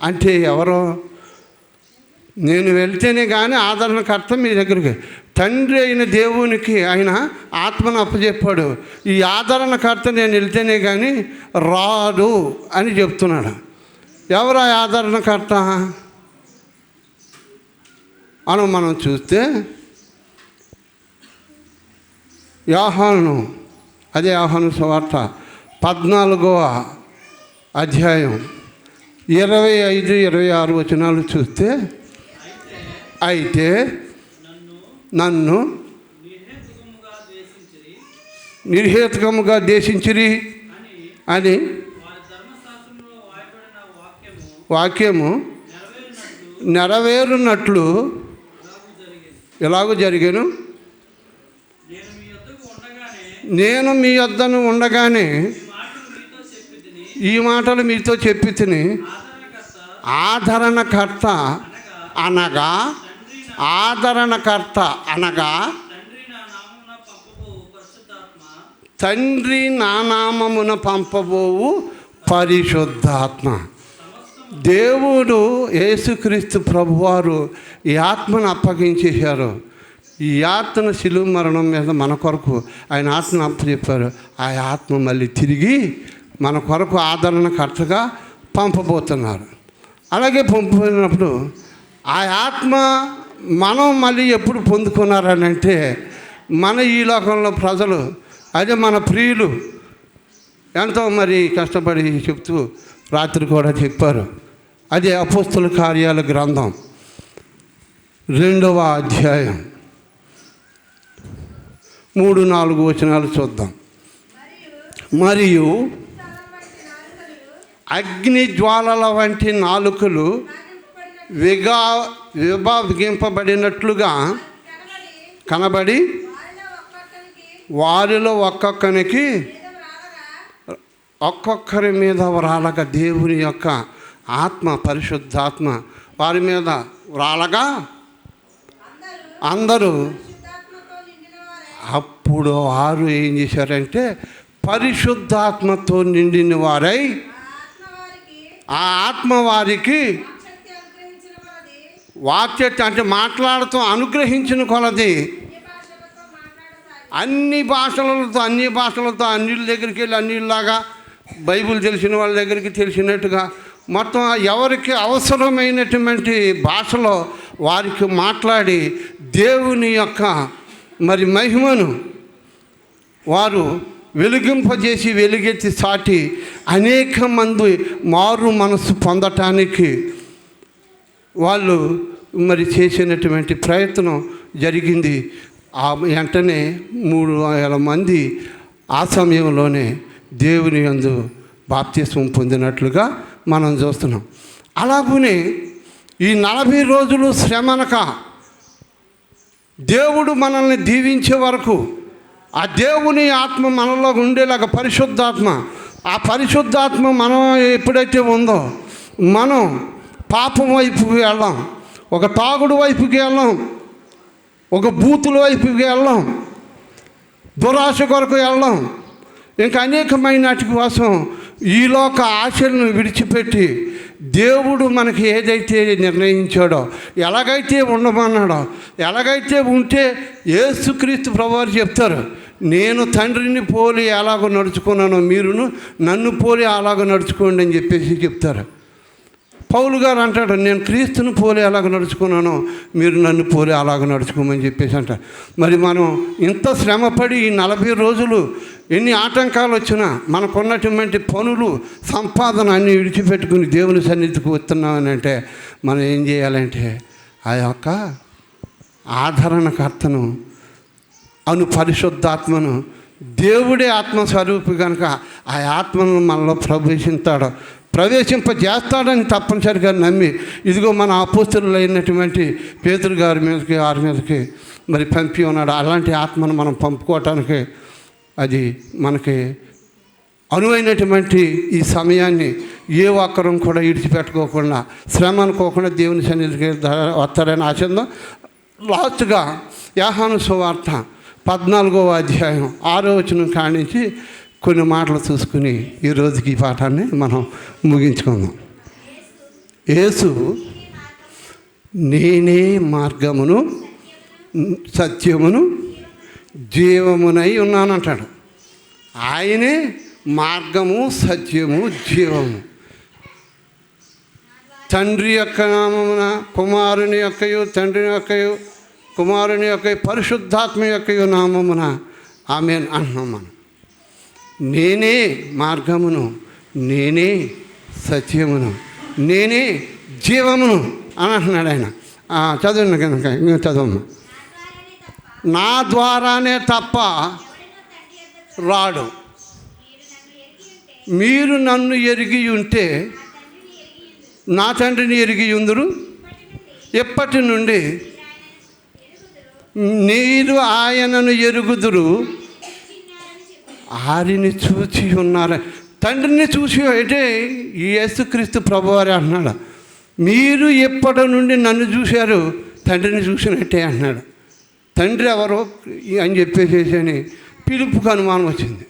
అంటే ఎవరో నేను వెళ్తేనే కానీ ఆదరణకర్త మీ దగ్గరికి, తండ్రి అయిన దేవునికి ఆయన ఆత్మను అప్పచెప్పాడు. ఈ ఆదరణకర్త నేను వెళ్తేనే కానీ రాడు అని చెప్తున్నాడు. ఎవరు ఆ ఆదరణకర్త అని మనం చూస్తే యోహాను, అదే యోహాను సువార్త 14వ అధ్యాయం 25-26 వచనాలు చూస్తే, అయితే నన్ను నిర్హేతుకముగా ద్వేషించిరి అని వాక్యము నెరవేరునట్లు ఎలాగూ జరిగాను. నేను మీ యొద్దను ఉండగానే ఈ మాటలు మీతో చెప్పి తిని, ఆదరణకర్త అనగా తండ్రి నా నామమున పంపబోవు పరిశుద్ధాత్మ. దేవుడు యేసుక్రీస్తు ప్రభువారు ఈ ఆత్మను అప్పగించేశారు. ఈ ఆత్మను శిలువ మరణం మీద మన కొరకు ఆయన ఆత్మను అప్పచెప్పారు. ఆ ఆత్మ మళ్ళీ తిరిగి మన కొరకు ఆదరణకర్తగా పంపబోతున్నారు. అలాగే పంపినప్పుడు ఆ ఆత్మ మనం మళ్ళీ ఎప్పుడు పొందుకున్నారని అంటే, మన ఈ లోకంలో ప్రజలు, అదే మన ప్రియులు ఎంతో మరి కష్టపడి చెప్తూ రాత్రి కూడా చెప్పారు. అదే అపోస్తుల కార్యాల గ్రంథం 2వ అధ్యాయం 3-4 వచనాలు చూద్దాం. మరియు అగ్ని జ్వాలల వంటి నాలుకలు విభాగింపబడినట్లుగా కనబడి వారిలో ఒక్కొక్కరి మీద రాలగా దేవుని యొక్క ఆత్మ, పరిశుద్ధాత్మ వారి మీద రాలగా అందరూ అప్పుడు వారు ఏం చేశారంటే పరిశుద్ధాత్మతో నిండిన వారై, ఆ ఆత్మ వారికి వాక్యత అంటే మాట్లాడుతూ అనుగ్రహించిన కొలది అన్ని భాషలతో అన్యుల దగ్గరికి వెళ్ళి అన్యుల్లాగా బైబిల్ తెలిసిన వాళ్ళ దగ్గరికి తెలిసినట్టుగా మొత్తం ఎవరికి అవసరమైనటువంటి భాషలో వారికి మాట్లాడి దేవుని యొక్క మరి మహిమను వారు వెలిగింపజేసి వెలుగెత్తి సాటి అనేక మంది మారు మనసు పొందటానికి వాళ్ళు మరి చేసినటువంటి ప్రయత్నం జరిగింది. ఆ వెంటనే 3,000 మంది ఆ సమయంలోనే దేవుని యందు బాప్తిస్మం పొందినట్లుగా మనం చూస్తున్నాం. అలాగనే ఈ 40 రోజులు శ్రమనక దేవుడు మనల్ని దీవించే వరకు ఆ దేవుని ఆత్మ మనలో ఉండేలాగా పరిశుద్ధాత్మ, ఆ పరిశుద్ధాత్మ మనం ఎప్పుడైతే ఉందో మనం పాపం వైపుకి వెళ్ళాం, ఒక తాగుడు వైపుకి వెళ్ళాం, ఒక బూతుల వైపుకి వెళ్ళాం, దురాశ కొరకు వెళ్ళాం, ఇంకా అనేకమైనటి కోసం ఈలోక ఆశలను విడిచిపెట్టి దేవుడు మనకి ఏదైతే నిర్ణయించాడో, ఎలాగైతే ఉండమన్నాడో, ఎలాగైతే ఉంటే యేసుక్రీస్తు ప్రభువారు చెప్తారు, నేను తండ్రిని పోలి ఎలాగో నడుచుకున్నానో మీరును నన్ను పోలి అలాగ నడుచుకోండి అని చెప్పేసి చెప్తారు. పౌలు గారు అంటాడు, నేను క్రీస్తుని పోలి అలాగ నడుచుకున్నానో మీరు నన్ను పోలి అలాగ నడుచుకోమని చెప్పేసి అంటారు. మరి మనం ఇంత శ్రమపడి ఈ 40 రోజులు ఎన్ని ఆటంకాలు వచ్చినా మనకున్నటువంటి పనులు, సంపాదన అన్నీ విడిచిపెట్టుకుని దేవుని సన్నిధికి వస్తున్నామని అంటే మనం ఏం చేయాలంటే ఆ యొక్క ఆదరణకర్తను పరిశుద్ధాత్మను, దేవుడే ఆత్మస్వరూపి కనుక ఆ ఆత్మను మనలో ప్రవేశింపజేస్తాడని తప్పనిసరిగా నమ్మి, ఇదిగో మన అపోస్తలులు అయినటువంటి పేతురు గారి మీదకి వారి మీదకి మరి పంపి ఉన్నాడు. అలాంటి ఆత్మను మనం పంపుకోవటానికి అది మనకి అనువైనటువంటి ఈ సమయాన్ని ఏ ఒక్కరం కూడా విడిచిపెట్టుకోకుండా, శ్రమ అనుకోకుండా దేవుని సన్నిధికి వస్తారని ఆశిద్దాం. లాస్ట్గా యోహాను సువార్త 14వ అధ్యాయం 6వ వచనం కానించి కొన్ని మాటలు చూసుకుని ఈరోజుకి ఈ పాఠాన్ని మనం ముగించుకుందాం. యేసు నేనే మార్గమును సత్యమును జీవమునై ఉన్నానంటాడు. ఆయనే మార్గము సత్యము జీవము. తండ్రి యొక్క నామమున కుమారుని యొక్కయు తండ్రిని యొక్కయు కుమారుని యొక్క పరిశుద్ధాత్మ యొక్క నామమున ఆమేన్ అంటున్నాం మనం. నేనే మార్గమును, నేనే సత్యమును, నేనే జీవమును అని అంటున్నాడు ఆయన. చదవండి కనుక ఇంకా చదవమ్మా. నా ద్వారానే తప్ప రాడు. మీరు నన్ను ఎరిగి ఉంటే నా తండ్రిని ఎరిగి ఉందురు. ఎప్పటి నుండి మీరు ఆయనను ఎరుగుదురు. ఆరిని చూచి ఉన్నారు. తండ్రిని చూసి అయితే ఈ యేసుక్రీస్తు ప్రభువారే అంటున్నాడు. మీరు ఎప్పటి నుండి నన్ను చూశారు, తండ్రిని చూసినట్టే అంటున్నాడు. తండ్రి ఎవరో అని చెప్పేసి అని పిలుపుకు అనుమానం వచ్చింది.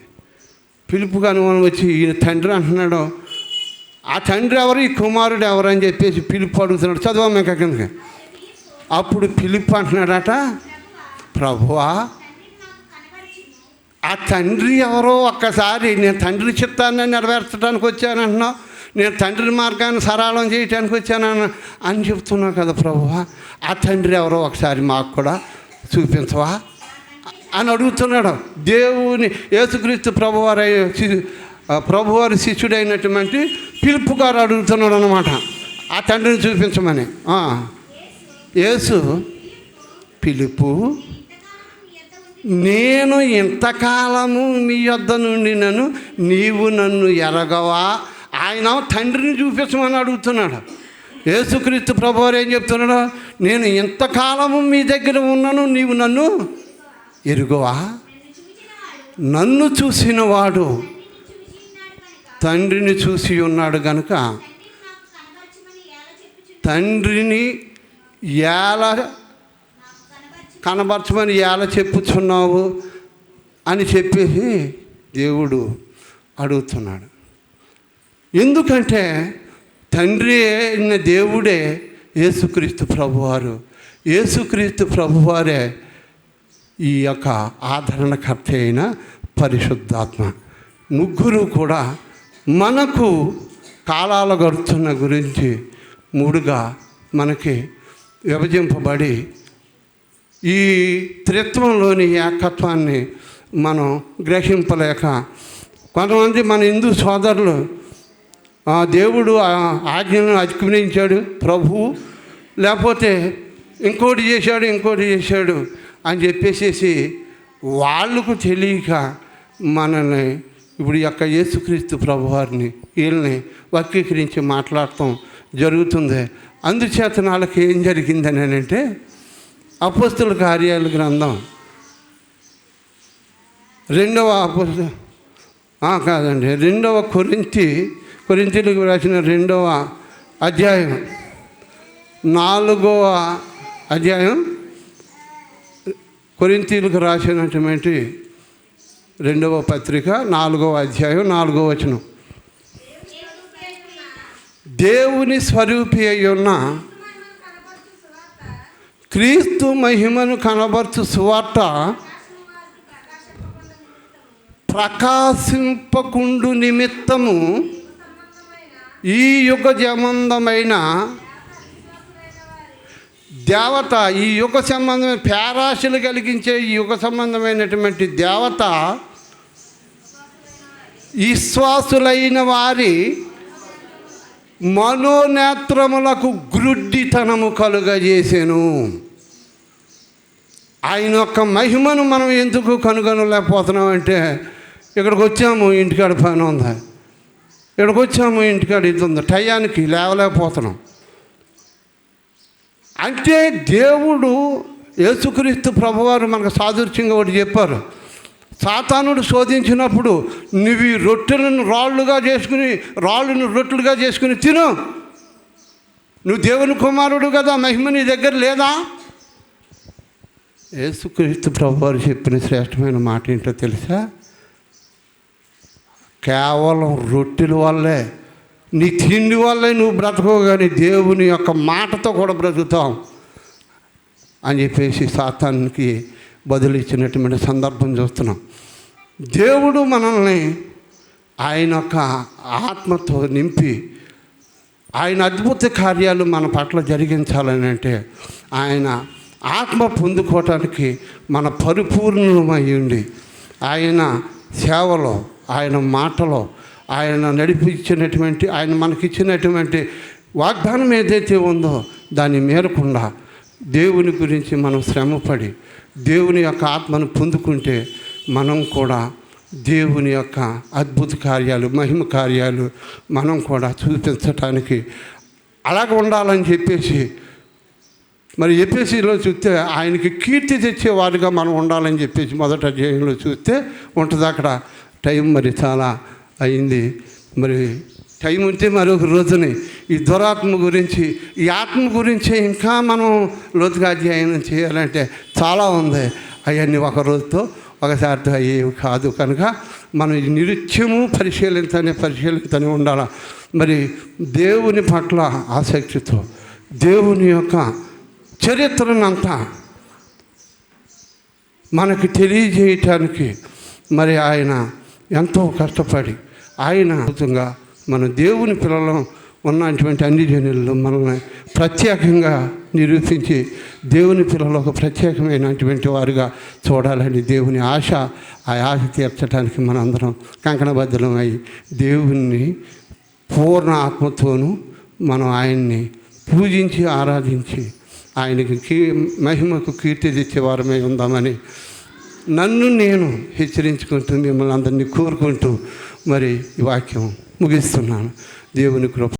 పిలుపుకు అనుమానం వచ్చి ఈయన తండ్రి అంటున్నాడు. ఆ తండ్రి ఎవరు, ఈ కుమారుడు ఎవరు అని చెప్పేసి పిలుపు అడుగుతున్నాడు. చదవమ్మ కిందకి. అప్పుడు పిలుపు అంటున్నాడట, ప్రభువా ఆ తండ్రి ఎవరో ఒక్కసారి నేను తండ్రి చిత్తాన్ని నెరవేర్చడానికి వచ్చానంటున్నావు, నేను తండ్రి మార్గాన్ని సరళం చేయటానికి వచ్చాను అని చెప్తున్నావు కదా ప్రభువా, ఆ తండ్రి ఎవరో ఒకసారి మాకు కూడా చూపించవా అని అడుగుతున్నాడు. దేవుని యేసుక్రీస్తు ప్రభువారి శిష్యుడైనటువంటి పిలుపు గారు అడుగుతున్నాడు అన్నమాట, ఆ తండ్రిని చూపించమని. యేసు పిలుపు, నేను ఇంతకాలము మీ యొద్ద నుండి నీవు నన్ను ఎరగవా. ఆయన తండ్రిని చూపించమని అడుగుతున్నాడు. యేసుక్రీస్తు ప్రభువారు ఏం చెప్తున్నాడు, నేను ఇంతకాలము మీ దగ్గర ఉన్నాను, నీవు నన్ను ఎరుగవా. నన్ను చూసినవాడు తండ్రిని చూసి ఉన్నాడు కనుక తండ్రిని ఎలా కనబరచమని ఎలా చెప్పుచున్నావు అని చెప్పేసి దేవుడు అడుగుతున్నాడు. ఎందుకంటే తండ్రి అయిన దేవుడే యేసుక్రీస్తు ప్రభువారు. యేసుక్రీస్తు ప్రభువారే ఈ యొక్క ఆదరణకర్త అయిన పరిశుద్ధాత్మ. ముగ్గురు కూడా మనకు కాలాల గడుస్తున్న గురించి మూడుగా మనకి విభజింపబడి ఈ త్రిత్వంలోని ఏకత్వాన్ని మనం గ్రహింపలేక కొంతమంది మన హిందూ సోదరులు దేవుడు ఆజ్ఞలను అతిక్రమించాడు ప్రభువు, లేకపోతే ఇంకోటి చేశాడు అని చెప్పేసి వాళ్ళకు తెలియక మనల్ని ఇప్పుడు యొక్క యేసుక్రీస్తు ప్రభువారిని వీళ్ళని వక్రీకరించి మాట్లాడటం జరుగుతుంది. అందుచేత వాళ్ళకి ఏం జరిగిందని అంటే అపోస్తుల కార్యాల గ్రంథం 2వ కొరింథీయులకు రాసిన 2వ అధ్యాయం 4వ అధ్యాయం కొరింథీయులకు రాసినటువంటి 2వ పత్రిక 4వ అధ్యాయం 4వ వచనం. దేవుని స్వరూపి అయి ఉన్న క్రీస్తు మహిమను కనబర్చు సువార్త ప్రకాశింపకుండు నిమిత్తము ఈ యుగ సంబంధమైన దేవత, ఈ యుగ సంబంధమైన పేరాశలు కలిగించే ఈ యుగ సంబంధమైనటువంటి దేవత విశ్వాసులైన వారి మనోనేత్రములకు గ్రుడ్డితనము కలుగజేసెను. ఆయన యొక్క మహిమను మనం ఎందుకు కనుగొనలేకపోతున్నామంటే ఇక్కడికి వచ్చాము, ఇంటికాడ పని ఉంది, ఇక్కడికి వచ్చాము, ఇంటికాడ ఇది ఉంది, టయానికి లేవలేకపోతున్నాం. అంటే దేవుడు యేసుక్రీస్తు ప్రభువారు మనకు సాదృశ్యంగా ఒకటి చెప్పారు. సాతానుడు శోధించినప్పుడు నువ్వు ఈ రొట్టెలను రాళ్ళను రొట్టెలుగా చేసుకుని తిను, నువ్వు దేవుని కుమారుడు కదా, మహిమ నీ దగ్గర లేదా? యేసుక్రీస్తు ప్రభువారు చెప్పిన శ్రేష్టమైన మాట ఏంటో తెలుసా? కేవలం రొట్టెల వల్లే నీ తిండి వల్లే నువ్వు బ్రతకవు, కానీ దేవుని యొక్క మాటతో కూడా బ్రతుకుతాం అని చెప్పేసి సాతానికి బదులు ఇచ్చినటువంటి సందర్భం చూస్తున్నాం. దేవుడు మనల్ని ఆయన యొక్క ఆత్మతో నింపి ఆయన అద్భుత కార్యాలు మన పట్ల జరిగించాలని అంటే ఆయన ఆత్మ పొందుకోవటానికి మన పరిపూర్ణమై ఉండి ఆయన సేవలో, ఆయన మాటలో, ఆయన నడిపించినటువంటి, ఆయన మనకిచ్చినటువంటి వాగ్దానం ఏదైతే ఉందో దాన్ని మేరకుండా దేవుని గురించి మనం శ్రమపడి దేవుని యొక్క ఆత్మను పొందుకుంటే మనం కూడా దేవుని యొక్క అద్భుత కార్యాలు, మహిమ కార్యాలు మనం కూడా చూపించటానికి అలాగ ఉండాలని చెప్పేసి మరి ఎఫెసీలో చూస్తే ఆయనకి కీర్తి తెచ్చేవారుగా మనం ఉండాలని చెప్పేసి మొదట అధ్యాయంలో చూస్తే ఉంటుంది. అక్కడ టైం మరి చాలా అయింది. మరి టైం ఉంటే మరొక రోజుని ఈ దురాత్మ గురించి, ఈ ఆత్మ గురించి ఇంకా మనం లోతుగా అధ్యయనం చేయాలంటే చాలా ఉంది. అవన్నీ ఒక రోజుతో ఒకసారితో అయ్యేవి కాదు. కనుక మనం నిత్యము పరిశీలించని ఉండాలి. మరి దేవుని పట్ల ఆసక్తితో దేవుని యొక్క చరిత్రనంతా మనకు తెలియజేయటానికి మరి ఆయన ఎంతో కష్టపడి ఆయన అద్భుతంగా మన దేవుని పిల్లలు ఉన్నటువంటి అన్ని జనుల్లో మనల్ని ప్రత్యేకంగా నిరూపించి దేవుని పిల్లలు ఒక ప్రత్యేకమైనటువంటి వారుగా చూడాలని దేవుని ఆశ, ఆ ఆశ తీర్చడానికి మనందరం కంకణబద్ధమై దేవుణ్ణి పూర్ణ ఆత్మతోనూ మనం ఆయన్ని పూజించి ఆరాధించి ఆయనకి మహిమకు కీర్తి తెచ్చేవారమై ఉందామని నన్ను నేను హెచ్చరించుకుంటూ మిమ్మల్ని అందరినీ కోరుకుంటూ మరి ఈ వాక్యం ముగిస్తున్నాను. దేవుని కృప.